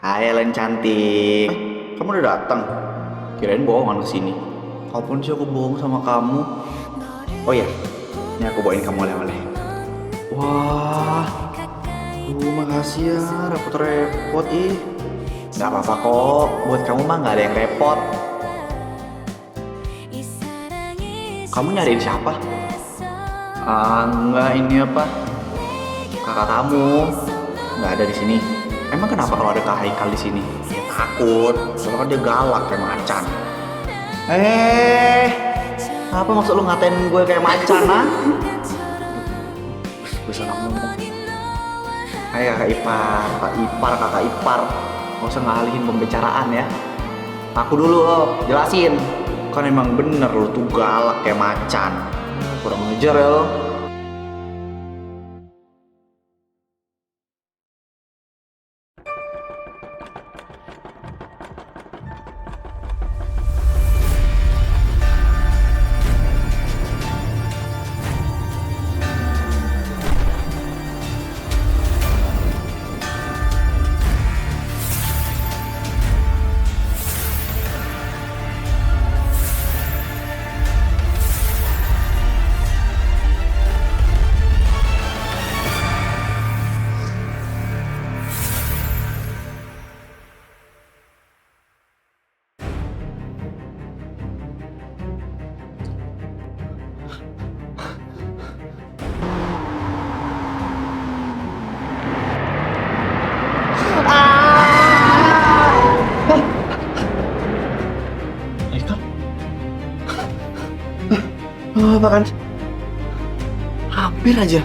Hai Ellen cantik. Kamu udah datang? Kirain bohongan kesini. Kapan sih aku bohong sama kamu? Oh iya, ini aku bawain kamu oleh-oleh. Wah, makasih ya, repot-repot ih. Gak apa-apa kok, buat kamu mah gak ada yang repot. Kamu nyariin siapa? Enggak, ini apa? Kakak kamu nggak ada di sini. Emang kenapa kalau ada Kak Haikal di sini? Ya, takut, soalnya kan dia galak kayak macan. Apa maksud lu ngatain gue kayak macan, ah? Gue salah ngomong. Hai kakak ipar, kakak ipar. Nggak usah ngalihin pembicaraan ya. Aku dulu jelasin. Kan emang bener lu tuh galak kayak macan. Kurang ngejar ya lo. Haikal? Apa kan? Hampir aja.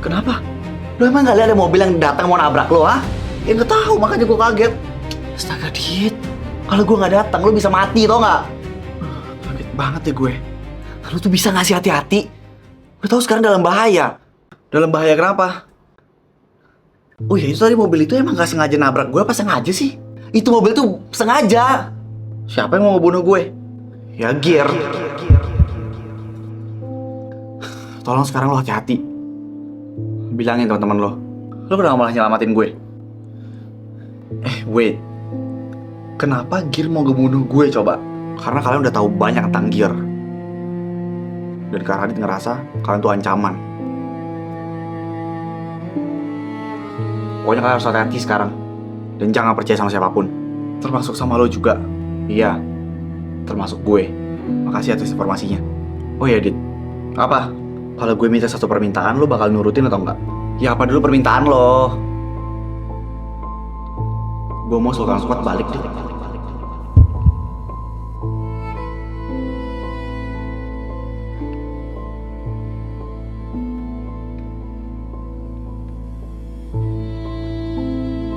Kenapa? Lo emang gak lihat ada mobil yang datang mau nabrak lo, ah? Ya gak tahu, makanya gue kaget. Astaga, Dit. Kalau gue gak datang, lo bisa mati, tau gak? Kaget banget ya gue. Lo tuh bisa ngasih hati-hati. Lo tau sekarang dalam bahaya. Dalam bahaya kenapa? Oh iya, itu tadi mobil itu emang gak sengaja nabrak gue apa sengaja sih? Itu mobil tuh sengaja. Siapa yang mau ngebunuh gue? Ya, Gear. Tolong sekarang lo hati-hati. Bilangin teman-teman lo. Lo kenapa malah nyelamatin gue? Wait. Kenapa Gear mau ngebunuh gue coba? Karena kalian udah tahu banyak tentang Gear. Dan Kak Radit ngerasa kalian tuh ancaman. Pokoknya kalian harus hati-hati sekarang. Dan jangan percaya sama siapapun. Termasuk sama lo juga. Iya. Termasuk gue. Makasih atas informasinya. Oh iya, Dit. Apa? Kalau gue minta satu permintaan, lo bakal nurutin atau enggak? Ya apa dulu permintaan lo? Gue mau Sultan Squad balik deh.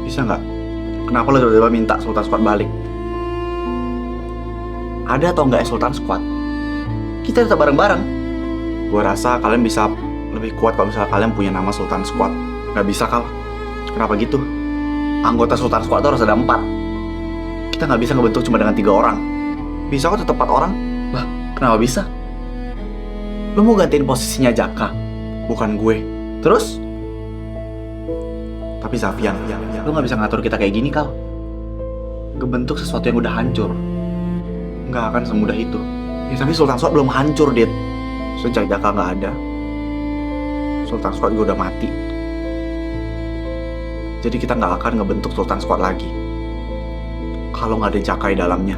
Bisa nggak? Kenapa lo tiba-tiba minta Sultan Squad balik? Ada atau enggak ya Sultan Squad? Kita tetap bareng-bareng. Gue rasa kalian bisa lebih kuat kalau misalnya kalian punya nama Sultan Squad. Gak bisa, Kal. Kenapa gitu? Anggota Sultan Squad itu harus ada 4. Kita gak bisa ngebentuk cuma dengan 3 orang. Bisa kok tetap 4 orang. Lah, kenapa bisa? Lo mau gantiin posisinya Jaka, bukan gue. Terus? Tapi Zafian, lo gak bisa ngatur kita kayak gini, Kal. Ngebentuk sesuatu yang udah hancur gak akan semudah itu. Ya tapi Sultan Squad belum hancur, Dit. Sejak Jaka nggak ada, Sultan Squad gue udah mati. Jadi kita nggak akan ngebentuk Sultan Squad lagi kalau nggak ada Jaka di dalamnya.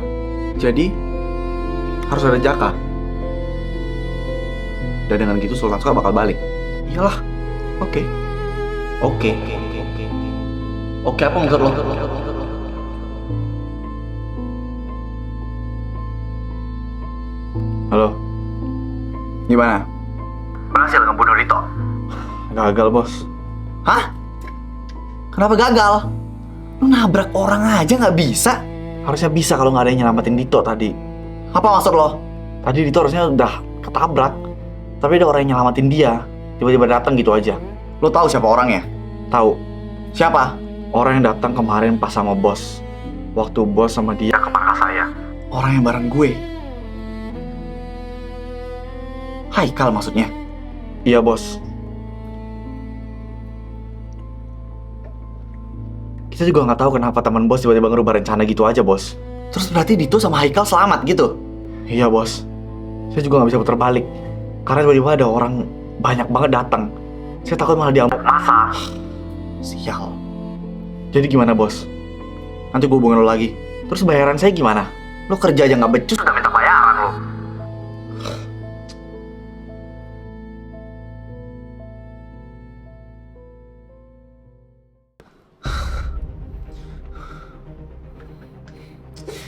Jadi harus ada Jaka. Dan dengan gitu Sultan Squad bakal balik. Iyalah. Oke. Oke, apa maksud lo? Halo. Gimana? Berhasil ngebunuh Rito? Gagal, bos. Hah? Kenapa gagal? Lu nabrak orang aja nggak bisa? Harusnya bisa kalau nggak ada yang nyelamatin Dito tadi. Apa maksud lo? Tadi Dito harusnya udah ketabrak. Tapi ada orang yang nyelamatin dia. Tiba-tiba datang gitu aja. Lo tahu siapa orangnya? Tahu. Siapa? Orang yang datang kemarin pas sama bos. Waktu bos sama dia ke markas saya. Orang yang bareng gue. Haikal maksudnya? Iya, bos. Kita juga nggak tahu kenapa teman bos tiba-tiba ngerubah rencana gitu aja, bos. Terus berarti Dito sama Haikal selamat gitu? Iya, bos. Saya juga nggak bisa putar balik. Karena tiba-tiba ada orang banyak banget datang. Saya takut malah diamuk masa. Sial. Jadi gimana, bos? Nanti gue hubungin lo lagi. Terus bayaran saya gimana? Lo kerja aja nggak becus udah minta bayaran lo.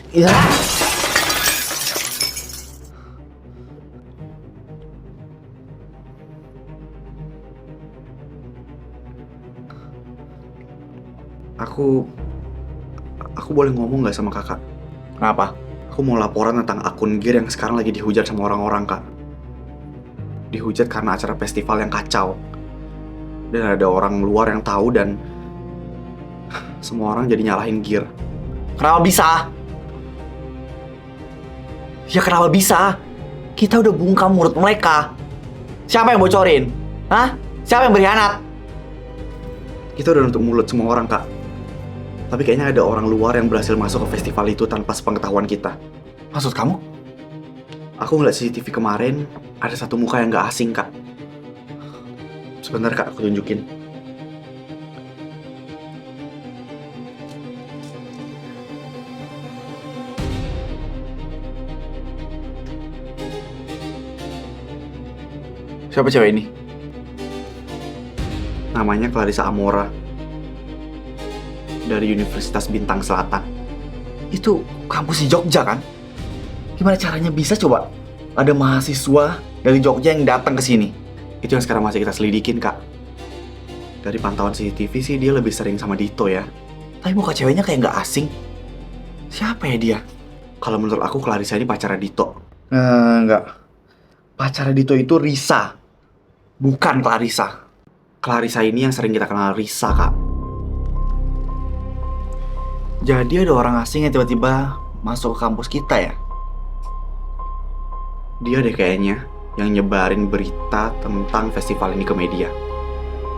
Ya. Aku boleh ngomong nggak sama kakak? Kenapa? Aku mau laporan tentang akun Gear yang sekarang lagi dihujat sama orang-orang, kak. Dihujat karena acara festival yang kacau. Dan ada orang luar yang tahu dan semua orang jadi nyalahin Gear. Kenapa bisa? Ya kenapa bisa? Kita udah bungkam mulut mereka. Siapa yang bocorin? Hah? Siapa yang berkhianat? Kita udah nutup mulut semua orang, kak. Tapi kayaknya ada orang luar yang berhasil masuk ke festival itu tanpa sepengetahuan kita. Maksud kamu? Aku ngeliat CCTV kemarin, ada satu muka yang gak asing, kak. Sebentar, kak, aku tunjukin. Siapa cewek ini? Namanya Clarissa Amora. Dari Universitas Bintang Selatan. Itu kampus di Jogja kan? Gimana caranya bisa coba? Ada mahasiswa dari Jogja yang datang ke sini. Itu yang sekarang masih kita selidikin, kak. Dari pantauan CCTV sih dia lebih sering sama Dito ya. Tapi muka ceweknya kayak nggak asing. Siapa ya dia? Kalau menurut aku Clarissa ini pacarnya Dito. Enggak. Pacarnya Dito itu Risa. Bukan Clarissa. Clarissa ini yang sering kita kenal Risa, kak. Jadi ada orang asing yang tiba-tiba masuk ke kampus kita ya? Dia deh kayaknya yang nyebarin berita tentang festival ini ke media.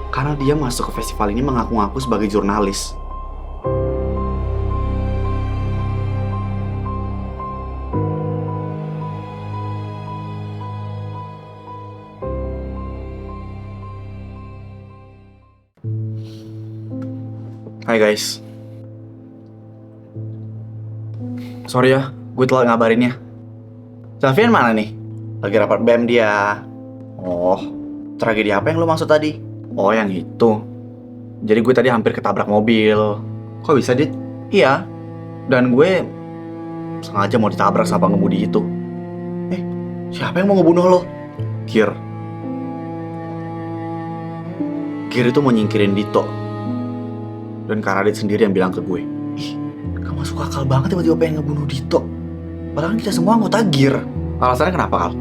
Karena dia masuk ke festival ini mengaku-ngaku sebagai jurnalis. Hai guys. Sorry ya, gue telat ngabarinnya. Safian mana nih? Lagi rapat BEM dia. Oh, tragedi apa yang lo maksud tadi? Oh, yang itu. Jadi gue tadi hampir ketabrak mobil. Kok bisa, Dit? Iya. Dan gue sengaja mau ditabrak sama pengemudi itu. Siapa yang mau ngebunuh lo? Gear. Gear itu mau nyingkirin Dito. Dan Karadit sendiri yang bilang ke gue, ih, gak masuk akal banget tiba-tiba pengen ngebunuh Dito. Padahal kita semua anggota Gear. Alasannya kenapa, Kal?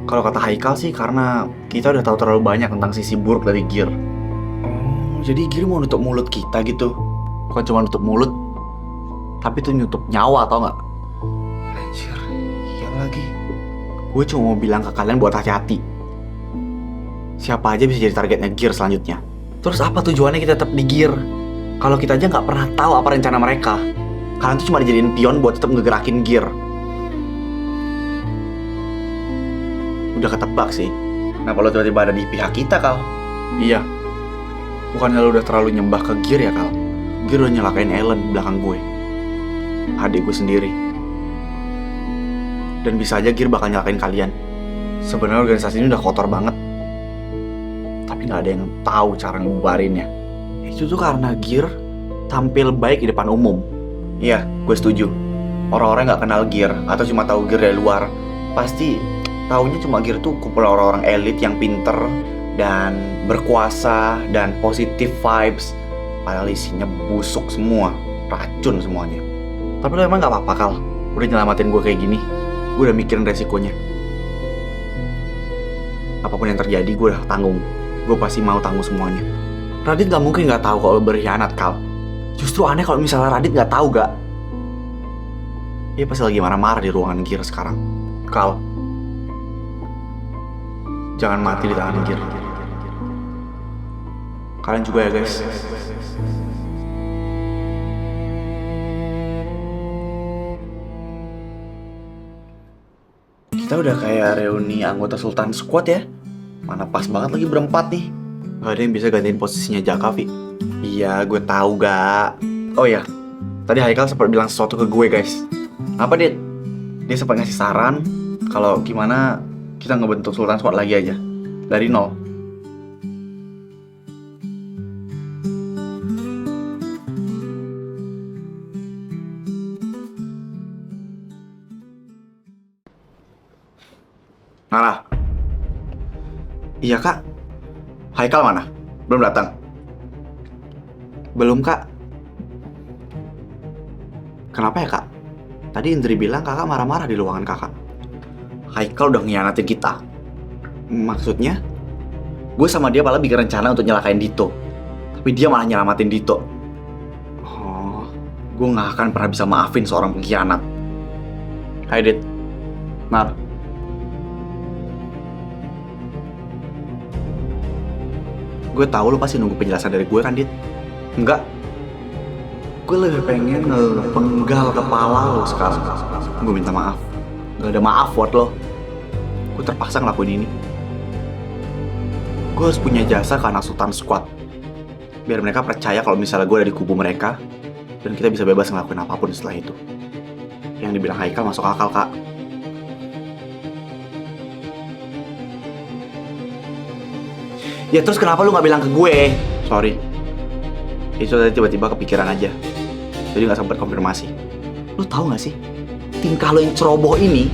Kalau kata Haikal sih karena kita udah tahu terlalu banyak tentang sisi buruk dari Gear. Oh, jadi Gear mau nutup mulut kita gitu? Bukan cuma nutup mulut, tapi tuh nutup nyawa, tau gak? Anjir, iya lagi. Gue cuma mau bilang ke kalian buat hati-hati. Siapa aja bisa jadi targetnya Gear selanjutnya. Terus apa tujuannya kita tetap di Gear? Kalau kita aja nggak pernah tahu apa rencana mereka. Kalian tuh cuma dijadiin pion buat tetap ngegerakin Gear. Udah ketebak sih. Kenapa lo tiba-tiba ada di pihak kita, Kal? Iya. Bukannya lo udah terlalu nyembah ke Gear ya, Kal? Gear udah nyelakain Ellen di belakang gue. Adik gue sendiri. Dan bisa aja Gear bakal nyelakain kalian. Sebenarnya organisasi ini udah kotor banget. Tapi nggak ada yang tahu cara ngebubarinnya. Itu tuh karena Gear tampil baik di depan umum. Iya, gue setuju. Orang-orang nggak kenal Gear atau cuma tahu Gear dari luar, pasti taunya cuma Gear tuh kumpulan orang-orang elit yang pinter dan berkuasa dan positive vibes. Padahal isinya busuk semua, racun semuanya. Tapi lo emang nggak apa-apa, Kal? Udah nyelamatin gue kayak gini. Gue udah mikirin resikonya. Apapun yang terjadi, gue udah tanggung. Gue pasti mau tanggung semuanya. Radit gak mungkin gak tahu kalau lo berkhianat, Kal. Justru aneh kalau misalnya Radit gak tahu, gak? Dia pasti lagi marah-marah di ruangan Gear sekarang. Kal, jangan mati di tangan Gear. Kalian juga ya, guys. Kita udah kayak reuni anggota Sultan Squad ya. Mana pas banget lagi berempat nih. Gak ada yang bisa gantiin posisinya Jaka, Vi. Iya, gue tahu gak. Oh ya, tadi Haikal sempat bilang sesuatu ke gue, guys. Apa, Dit? Dia sempat ngasih saran kalau gimana kita ngebentuk Sultan Squad lagi aja. Dari nol. Nara. Iya, Kak. Haikal mana? Belum datang? Belum, Kak. Kenapa ya, Kak? Tadi Indri bilang kakak marah-marah di ruangan kakak. Haikal udah ngianatin kita. Maksudnya? Gue sama dia malah bikin rencana untuk nyelakain Dito. Tapi dia malah nyelamatin Dito. Oh, gue gak akan pernah bisa maafin seorang pengkhianat. Hai, Dit. Nar. Gue tahu lo pasti nunggu penjelasan dari gue kan, Dit? Enggak. Gue lebih pengen ngepenggal kepala lo sekarang. Gue minta maaf. Gak ada maaf buat lo. Gue terpaksa ngelakuin ini. Gue harus punya jasa ke anak Sultan Squad. Biar mereka percaya kalau misalnya gue ada di kubu mereka. Dan kita bisa bebas ngelakuin apapun setelah itu. Yang dibilang Haikal masuk akal, Kak. Ya terus kenapa lu gak bilang ke gue? Sorry. Itu tadi tiba-tiba kepikiran aja. Jadi gak sempat konfirmasi. Lu tahu gak sih? Tingkah lo yang ceroboh ini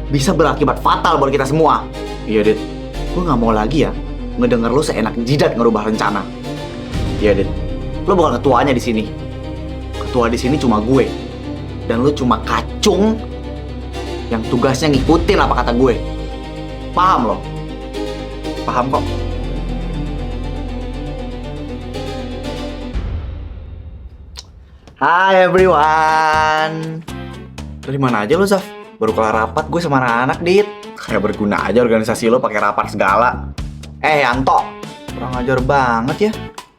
bisa berakibat fatal buat kita semua. Iya, Dit. Gue gak mau lagi ya ngedenger lu seenak jidat ngerubah rencana. Iya, Dit. Lu bukan ketuanya di sini. Ketua di sini cuma gue. Dan lu cuma kacung yang tugasnya ngikutin apa kata gue. Paham lo? Paham kok. Hai everyone. Dari mana aja lo, Zaf? Baru kelar rapat gue sama anak-anak, Dit. Kayak berguna aja organisasi lo pakai rapat segala. Yanto, kurang ajar banget ya.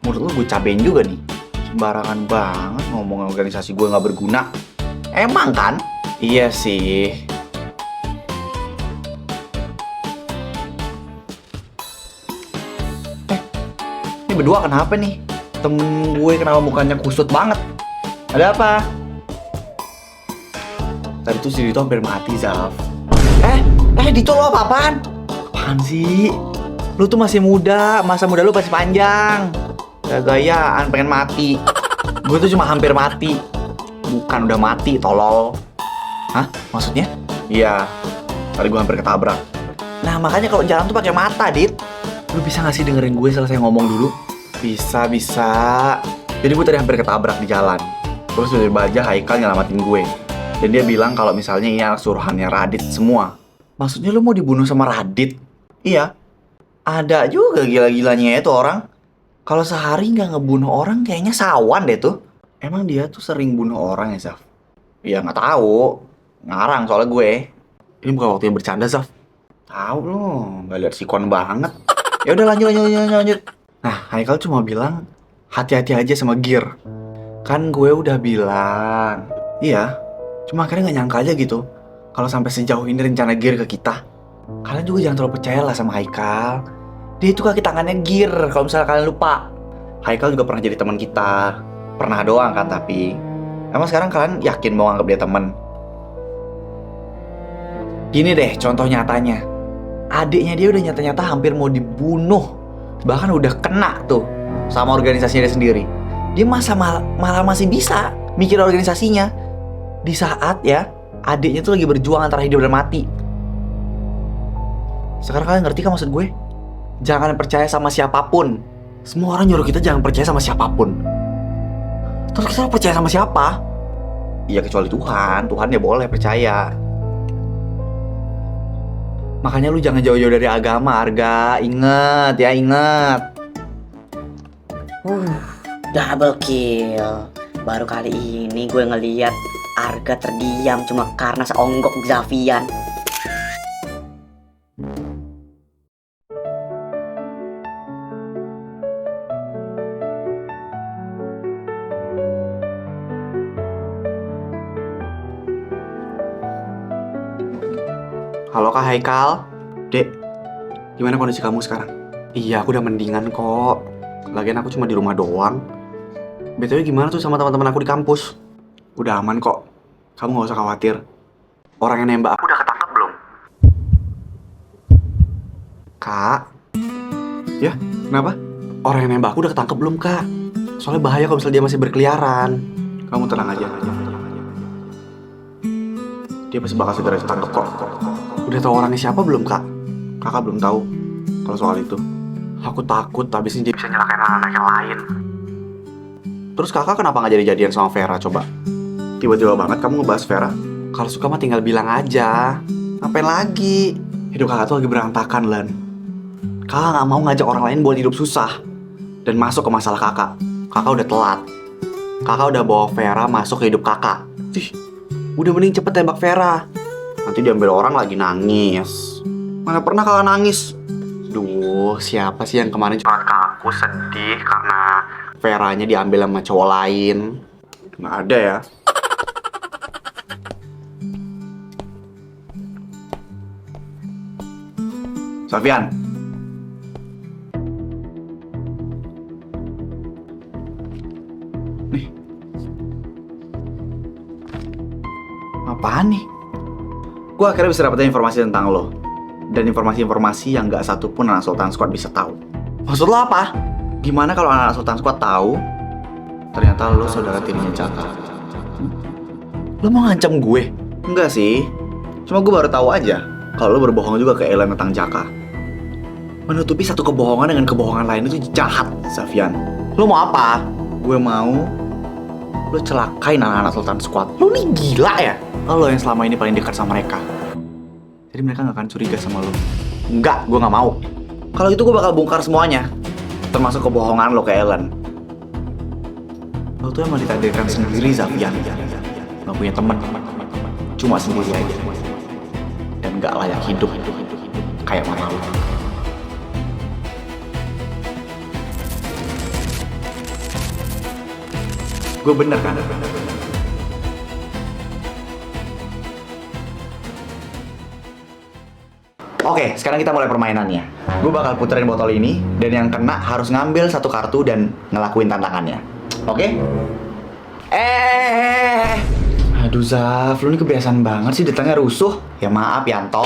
Menurut lo gue cabein juga nih. Sembarangan banget ngomong organisasi gue nggak berguna. Emang kan? Iya sih. Ini berdua kenapa nih? Temen gue kenapa mukanya kusut banget? Ada apa? Tadi tuh si Dito hampir mati, Zaf. Dito lo apa-apaan? Apaan sih? Lu tuh masih muda, masa muda lu masih panjang. Gaya-gayaan pengen mati. Gue tuh cuma hampir mati. Bukan udah mati, tolol. Hah? Maksudnya? Iya, tadi gue hampir ketabrak. Nah makanya kalau jalan tuh pakai mata, Dit. Lu bisa gak sih dengerin gue selesai ngomong dulu? Bisa. Jadi gue tadi hampir ketabrak di jalan. Terus tiba-tiba aja Haikal nyelamatin gue. Dan dia bilang kalau misalnya ini anak suruhannya Radit semua. Maksudnya lu mau dibunuh sama Radit? Iya. Ada juga gila-gilanya itu orang. Kalau sehari nggak ngebunuh orang kayaknya sawan deh tuh. Emang dia tuh sering bunuh orang ya, Zaf? Iya nggak tahu. Ngarang soalnya gue. Ini bukan waktu yang bercanda, Zaf. Tahu lo, nggak lihat sikon banget. Ya udah lanjut. Nah, Haikal cuma bilang hati-hati aja sama gear. Kan gue udah bilang. Iya, cuma akhirnya gak nyangka aja gitu kalau sampai sejauh ini rencana gear ke kita. Kalian juga jangan terlalu percaya lah sama Haikal. Dia itu kaki tangannya gear kalau misalnya kalian lupa. Haikal juga pernah jadi teman kita. Pernah doang kan tapi. Emang sekarang kalian yakin mau anggap dia teman? Gini deh contoh nyatanya. Adiknya dia udah nyata-nyata hampir mau dibunuh. Bahkan udah kena tuh sama organisasinya dia sendiri. Dia malah masih bisa mikir organisasinya di saat ya adiknya tuh lagi berjuang antara hidup dan mati. Sekarang kalian ngerti kan maksud gue? Jangan percaya sama siapapun. Semua orang nyuruh kita jangan percaya sama siapapun. Terus kita percaya sama siapa? Iya kecuali Tuhan. Tuhan ya boleh percaya. Makanya lu jangan jauh-jauh dari agama, Arga. Ingat ya, ingat. Double kill. Baru kali ini gue ngeliat Arga terdiam cuma karena seonggok Xavian. Halo Kak Haikal. Dek, gimana kondisi kamu sekarang? Iya, aku udah mendingan kok. Lagian aku cuma di rumah doang. BTW gimana tuh sama teman-teman aku di kampus? Udah aman kok. Kamu gak usah khawatir. Orang yang nembak aku udah ketangkap belum? Kak? Ya, kenapa? Orang yang nembak aku udah ketangkep belum, Kak? Soalnya bahaya kalau misalnya dia masih berkeliaran. Kamu tenang aja. Dia pasti bakal segera ditangkap kok. Udah tahu orangnya siapa belum, Kak? Kakak belum tahu kalau soal itu. Aku takut habis ini dia bisa nyelakain anak yang lain. Terus kakak kenapa nggak jadi-jadian sama Vera coba? Tiba-tiba banget kamu ngebahas Vera. Kalau suka mah tinggal bilang aja. Ngapain lagi? Hidup kakak tuh lagi berantakan, Lan. Kakak nggak mau ngajak orang lain buat hidup susah dan masuk ke masalah kakak. Kakak udah telat. Kakak udah bawa Vera masuk ke hidup kakak. Udah mending cepet tembak Vera. Nanti diambil orang lagi nangis. Mana pernah kakak nangis? Duh, siapa sih yang kemarin curhat ke aku sedih karena Veranya diambil sama cowok lain? Nggak ada ya. Sofyan. Nih. Apaan nih? Gue akhirnya bisa dapetin informasi tentang lo. Dan informasi-informasi yang gak satupun anak Sultan Squad bisa tahu. Maksud lo apa? Gimana kalau anak Sultan Squad tahu ternyata lo saudara tirinya Caka? Lo mau ngancam gue? Enggak sih. Cuma gue baru tahu aja kalau lo berbohong juga ke Ellen tentang Caka. Menutupi satu kebohongan dengan kebohongan lain itu jahat, Sofyan. Lo mau apa? Gue mau lo celakain anak-anak Sultan Squad. Lo nih gila ya? Lo yang selama ini paling dekat sama mereka. Jadi mereka gak akan curiga sama lo. Enggak, gue gak mau. Kalau itu gue bakal bongkar semuanya. Termasuk kebohongan lo ke Ellen. Lo tuh emang ditakdirkan sendiri, Sofyan. Gak punya teman. Cuma sendiri aja. Dan gak layak hidup kayak mama lo. Gue bener kan? Oke, sekarang kita mulai permainannya. Gue bakal puterin botol ini, dan yang kena harus ngambil satu kartu dan ngelakuin tantangannya. Oke? Aduh Zaf, lu ini kebiasaan banget sih datangnya rusuh. Ya maaf Yanto.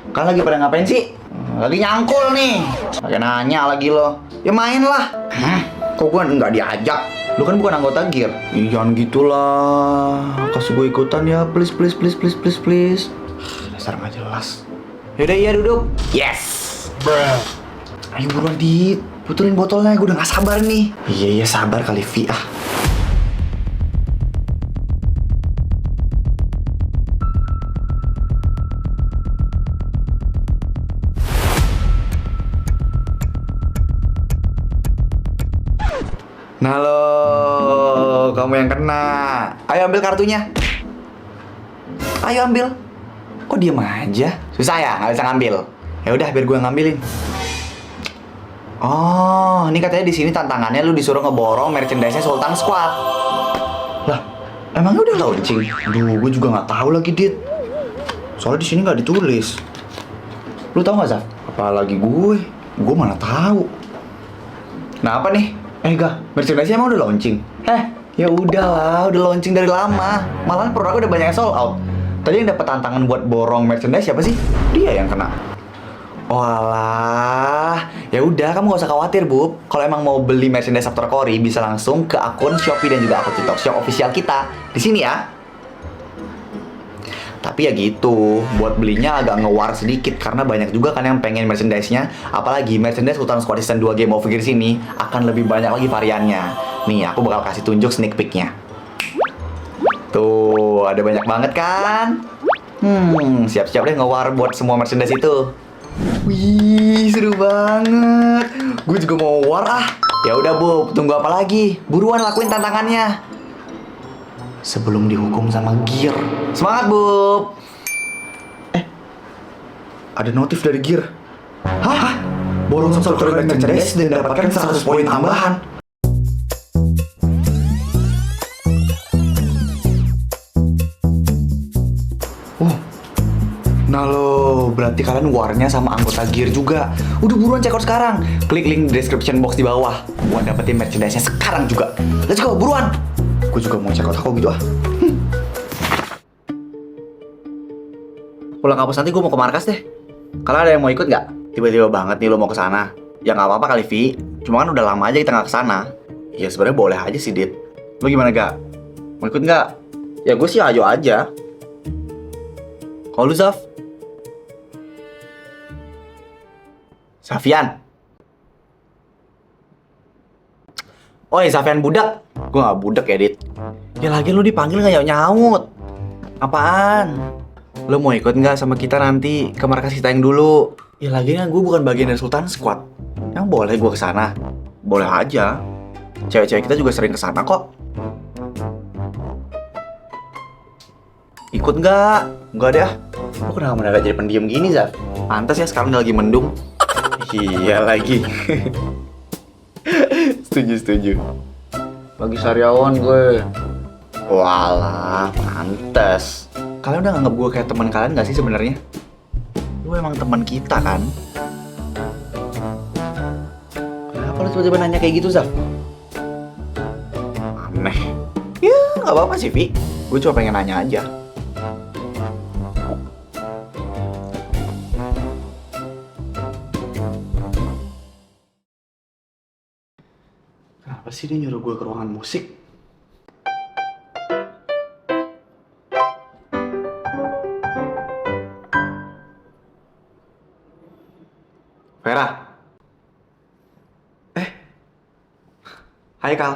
Kalian lagi pada ngapain sih? Lagi nyangkul nih. Pakai nanya lagi lo. Ya main lah. Hah? Kok gue nggak diajak? Lu kan bukan anggota gear. Ih, jangan gitulah. Kasih gue ikutan ya, please. Dasar nggak jelas. Yaudah iya duduk. Yes. Bruh. Ayo buruan Dit, puterin botolnya. Gue udah nggak sabar nih. Iya sabar kali Vi ah. Nah lo, kamu yang kena. Ayo ambil kartunya. Ayo ambil. Kok diem aja? Susah ya, nggak bisa ngambil. Ya udah, biar gue ngambilin. Oh, ini katanya di sini tantangannya lu disuruh ngeborong merchandise-nya Sultan Squad. Lah, emangnya udah launching? Aduh, gue juga nggak tahu lagi, Dit. Soalnya di sini nggak ditulis. Lu tahu nggak, Zaf? Apalagi gue mana tahu. Nah, apa nih? Merchandise-nya emang udah launching? Ya udahlah, udah launching dari lama. Malahan produknya udah banyak yang sold out. Tadi yang dapat tantangan buat borong merchandise siapa sih? Dia yang kena. Walah, ya udah kamu gak usah khawatir, Bub. Kalau emang mau beli merchandise Sabtor Kori bisa langsung ke akun Shopee dan juga akun TikTok Shop official kita di sini ya. Tapi ya gitu, buat belinya agak ngewar sedikit karena banyak juga kan yang pengen merchandise-nya. Apalagi merchandise Sultan Squad Season 2 Game of Figures ini akan lebih banyak lagi variannya. Nih, aku bakal kasih tunjuk sneak peek-nya. Tuh, ada banyak banget kan? Siap-siap deh ngewar buat semua merchandise itu. Wih, seru banget. Gue juga mau war ah. Ya udah, Bub, tunggu apa lagi? Buruan lakuin tantangannya. Sebelum dihukum sama Gear. Semangat, Bub. Ada notif dari Gear. Hah? Borong Sabtor merchandise dan dapatkan 100 poin tambahan. Nah lo, nanti kalian warnya sama anggota Gear juga. Udah buruan check out sekarang. Klik link description box di bawah buat dapetin merchandise-nya sekarang juga. Let's go, buruan. Gue juga mau check out aku gitu ah. Pulang kampus nanti gue mau ke markas deh. Kalian ada yang mau ikut nggak? Tiba-tiba banget nih lo mau ke sana. Ya nggak apa-apa kali, Vi. Cuma kan udah lama aja kita nggak ke sana. Ya sebenarnya boleh aja sih, Dit. Lo gimana, Gak? Mau ikut nggak? Ya gue sih ayo aja. Kalau lu, Zaf? Safian. Oh, Safian budak. Gue gak budak ya, Dit. Ya lagi lu dipanggil gak nyaut-nyaut. Apaan? Lu mau ikut gak sama kita nanti ke markas kita yang dulu? Ya lagi kan gue bukan bagian dari Sultan Squad. Yang boleh gue kesana? Boleh aja. Cewek-cewek kita juga sering kesana kok. Ikut gak? Enggak deh. Lu kenapa mendadak jadi pendiam gini, Zaf? Pantas ya sekarang lagi mendung. Iya lagi. Setuju. Bagi sariawan gue. Walah, pantes. Kalian udah nganggap gue kayak teman kalian gak sih sebenarnya? Lu emang teman kita kan? Kenapa lu tiba-tiba nanya kayak gitu, Zaf? Aneh. Ya, gak apa-apa sih, Vi. Gue cuma pengen nanya aja. Kenapa sih dia nyuruh gue ke ruangan musik? Vera? Hai Kal.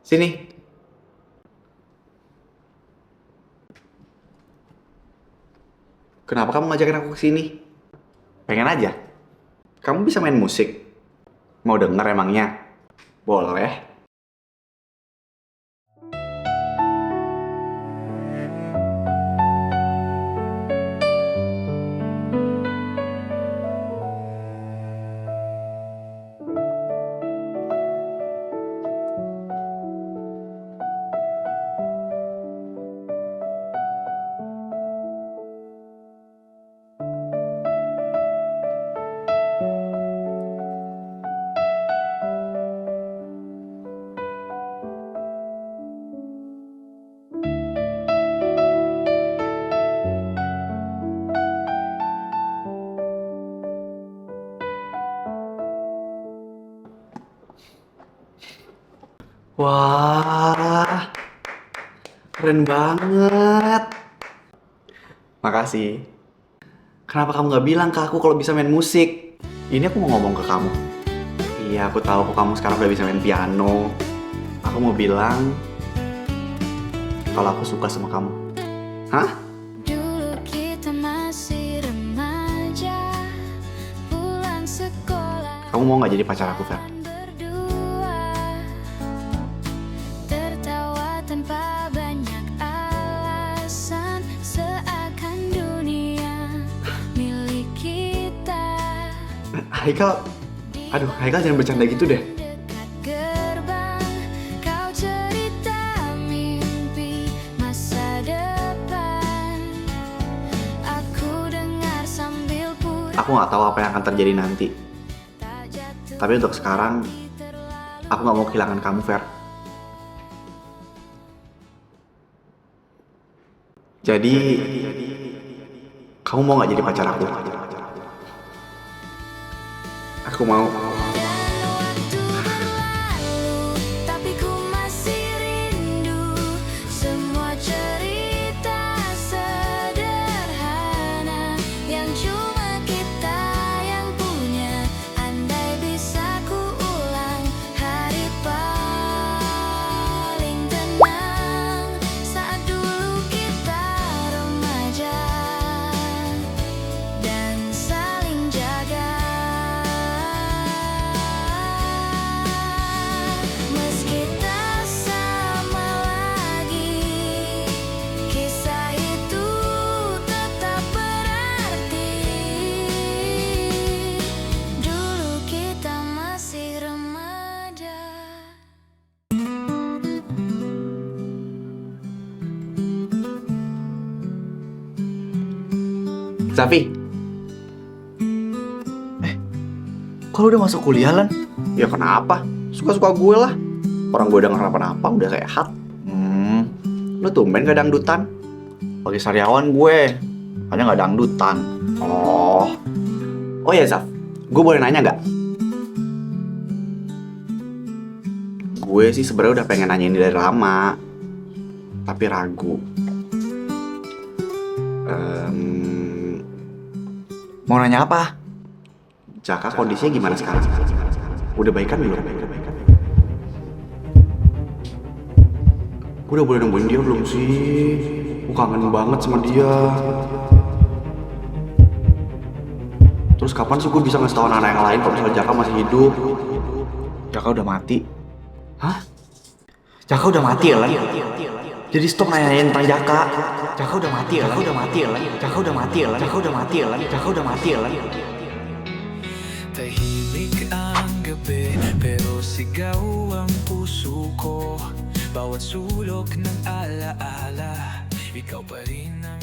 Sini. Kenapa kamu ngajakin aku ke sini? Pengen aja. Kamu bisa main musik? Mau denger emangnya? Boleh. Wah, keren banget. Makasih. Kenapa kamu gak bilang ke aku kalau bisa main musik? Ini aku mau ngomong ke kamu. Iya, aku tahu kok kamu sekarang udah bisa main piano. Aku mau bilang kalau aku suka sama kamu. Hah? Dulu kita masih remaja, pulang sekolah Kamu mau gak jadi pacar aku, Fer? berdua, tertawa tanpa banyak alasan, seakan dunia milik kita. Haikal, aduh, Haikal jangan bercanda gitu deh. Dekat gerbang, kau cerita mimpi masa depan. Aku dengar sambil pura Aku gak tahu apa yang akan terjadi nanti. tak jatuh Tapi untuk sekarang, aku gak mau kehilangan kamu, Fer. Jadi, kamu mau gak jadi pacar aku? Aku mau. dan waktu berlalu, tapi ku masih rindu semua cerita sederhana yang cuma kita yang punya. Andai bisa ku ulang hari paling tenang saat dulu kita remaja dan saling jaga. Zafi. Kalau udah masuk kuliah, Lan? Ya kenapa? Suka-suka gue lah. Orang gue udah gak kenapa-napa, udah sehat. Lu tumben gak dangdutan? Bagi sariawan gue, hanya gak dangdutan. Oh ya Zaf, gue boleh nanya gak? Gue sih sebenarnya udah pengen nanya ini dari lama, tapi ragu. Mau nanya apa? Jaka kondisinya gimana sekarang? Udah baikan belum? Gue udah boleh nemuin dia belum sih? Gue kangen banget sama dia. Terus kapan sih gue bisa ngasih tau anak-anak yang lain kalau misalnya Jaka masih hidup? Jaka udah mati. Hah? Jaka udah mati ya, Lan? Jadi stop nanyain tentang Jaka. Jaka udah mati ya, Lan? Jaka udah mati ya, Lan? Jaka udah mati ya, Lan? Jaka udah mati ya, Lan? Jaka udah mati ya, Lan? Tahimik ang gabi, pero sigaw ang puso ko. Bawat sulok ng alaala, ikaw pa rin ang